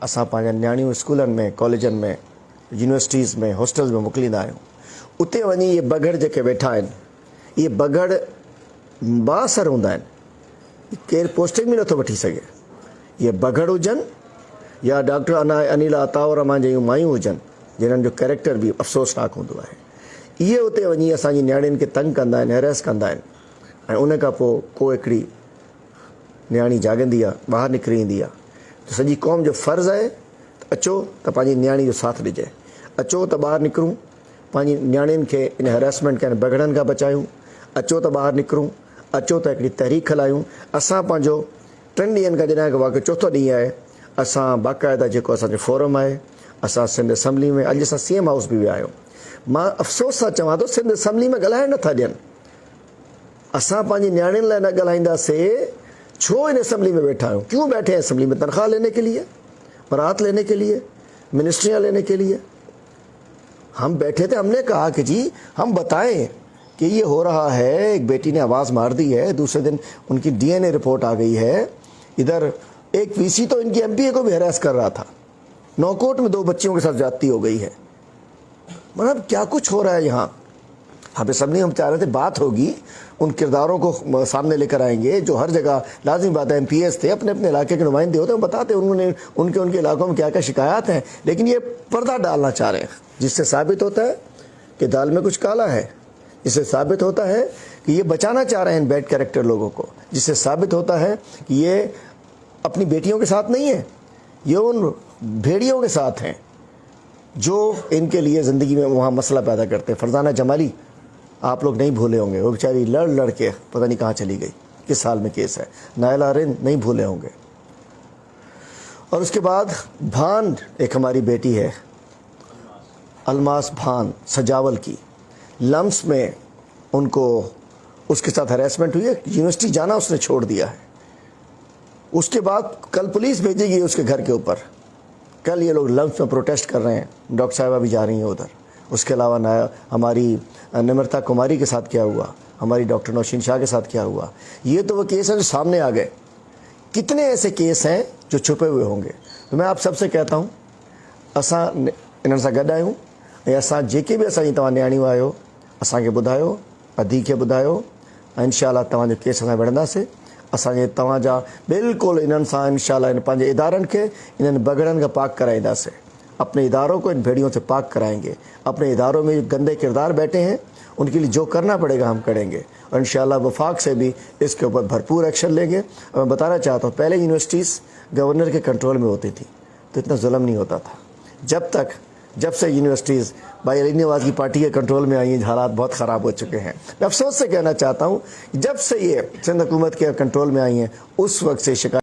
असां पंहिंजा नियाणियूं स्कूलनि में कॉलेजनि में यूनिवर्सिटीज़ में हॉस्टल्स में मोकिलींदा आहियूं। उते वञी इहे बगड़ जेके वेठा आहिनि, इहे बगड़ बाअसर हूंदा आहिनि, केरु पोस्टिंग बि नथो वठी सघे। इहे बगड़ हुजनि या डॉक्टर अनिल अताउर रहमान जूं मायूं हुजनि, जिन्हनि जो कैरेक्टर बि अफ़सोसनाक हूंदो आहे, इहे उते वञी असांजी नियाणियुनि खे तंग कंदा आहिनि, हैरेस कंदा आहिनि। ऐं उन खां पोइ को हिकिड़ी नियाणी जाॻंदी आहे, ॿाहिरि निकिरी ईंदी आहे, त सॼी क़ौम जो फ़र्ज़ु आहे त अचो त पंहिंजी नियाणी जो साथ ॾिजे, अचो त ॿाहिरि निकिरूं, पंहिंजी नियाणियुनि खे इन हैरेसमेंट खां, इन बगड़नि खां बचायूं। अचो त ॿाहिरि निकिरूं, अचो त हिकिड़ी तहरीक हलायूं। असां पंहिंजो 3 ॾींहंनि खां जॾहिं वाक़ई चोथों ॾींहुं आहे, असां बाक़ाइदा जेको असांजो फोरम आहे, असां सिंध असैम्बली में, अॼु असां CM हाउस बि विया आहियूं। मां अफ़सोस सां चवां थो, सिंध असैम्बली में ॻाल्हाइण नथा ॾियनि। असां पंहिंजी नियाणियुनि लाइ न ॻाल्हाईंदासीं, छो इन असैम्बली में बैठा आहियूं? क्यों बैठे हैं असैम्बली में? तनख्वाह लेने के लिए, बरात लेने के लिए, मिनिस्ट्रियाँ लेने के लिए? हम बैठे थे, हमने कहा कि जी हम बताएं कि ये हो रहा है, एक बेटी ने आवाज़ मार दी है, दूसरे दिन उनकी DNA रिपोर्ट आ गई है, इधर एक VC तो इनकी MPA को भी हैरेस कर रहा था, नौकोट में 2 बच्चियों के साथ ज्यादती हो गई है। मतलब क्या कुछ हो रहा है यहाँ। हम असम्बली हम चाह रहे थे बात होगी, उन किरदारों को सामने लेकर आएंगे जो हर जगह, लाजिमी बात है MPS थे, अपने अपने इलाके के नुमाइंदे होते हैं, बताते उन्होंने उनके इलाकों में क्या क्या शिकायत हैं। लेकिन ये पर्दा डालना चाह रहे हैं, जिससे साबित होता है कि दाल में कुछ काला है, जिससे साबित होता है कि ये बचाना चाह रहे हैं बैड कैरेक्टर लोगों को, जिससे साबित होता है कि ये अपनी बेटियों के साथ नहीं है, ये उन भेड़ियों के साथ हैं जो इनके लिए ज़िंदगी में वहाँ मसला पैदा करते हैं। फरजाना जमाली आप लोग नहीं भूले होंगे, वो बेचारी लड़ के पता नहीं कहाँ चली गई, किस साल में केस है। नायला रिंद नहीं भूले होंगे। और उसके बाद भान, एक हमारी बेटी है अलमास भान सजावल की, लम्स में उनको उसके साथ हैरेसमेंट हुई है, यूनिवर्सिटी जाना उसने छोड़ दिया है। उसके बाद कल पुलिस भेजी गई उसके घर के ऊपर। कल ये लोग लम्स में प्रोटेस्ट कर रहे हैं, डॉक्टर साहिबा भी जा रही हैं उधर। उसके अलावा हमारी निमृता कुमारी के साथ क्या हुआ, हमारी डॉक्टर नौशीन शाह के साथ क्या हुआ, ये तो वो केस हैं जो सामने आ गए। कितने ऐसे केस हैं जो छुपे हुए होंगे। तो मैं आप सबसे कहता हूँ, असां इन्हनि सां गॾु आहियूं ऐं असां जेके बि असांजी तव्हां नियाणियूं आहियो, असांखे ॿुधायो, अधी खे ॿुधायो, ऐं इंशाअल्लाह तव्हांजो केस असां विढ़ंदासीं। असांजे तव्हांजा बिल्कुलु इन्हनि सां इंशाअल्लाह इन पंहिंजे इदारनि खे इन्हनि बगड़नि खां पाक कराईंदासीं। अपने इदारों को इन भेड़ियों से पाक कराएंगे। अपने इदारों में गंदे किरदार बैठे हैं, उनके लिए जो करना पड़ेगा हम करेंगे, और इंशाअल्लाह वफाक से भी इसके ऊपर भरपूर एक्शन लेंगे। और मैं बताना चाहता हूँ, पहले यूनिवर्सिटीज़ गवर्नर के कंट्रोल में होती थी तो इतना जुल्म नहीं होता था। जब से यूनिवर्सिटीज़ भाई अली नवाज़ की पार्टी के कंट्रोल में आई हैं, हालात बहुत ख़राब हो चुके हैं। मैं अफसोस से कहना चाहता हूँ, जब से ये सिंध हुकूमत के कंट्रोल में आई हैं, उस वक्त से शिकायत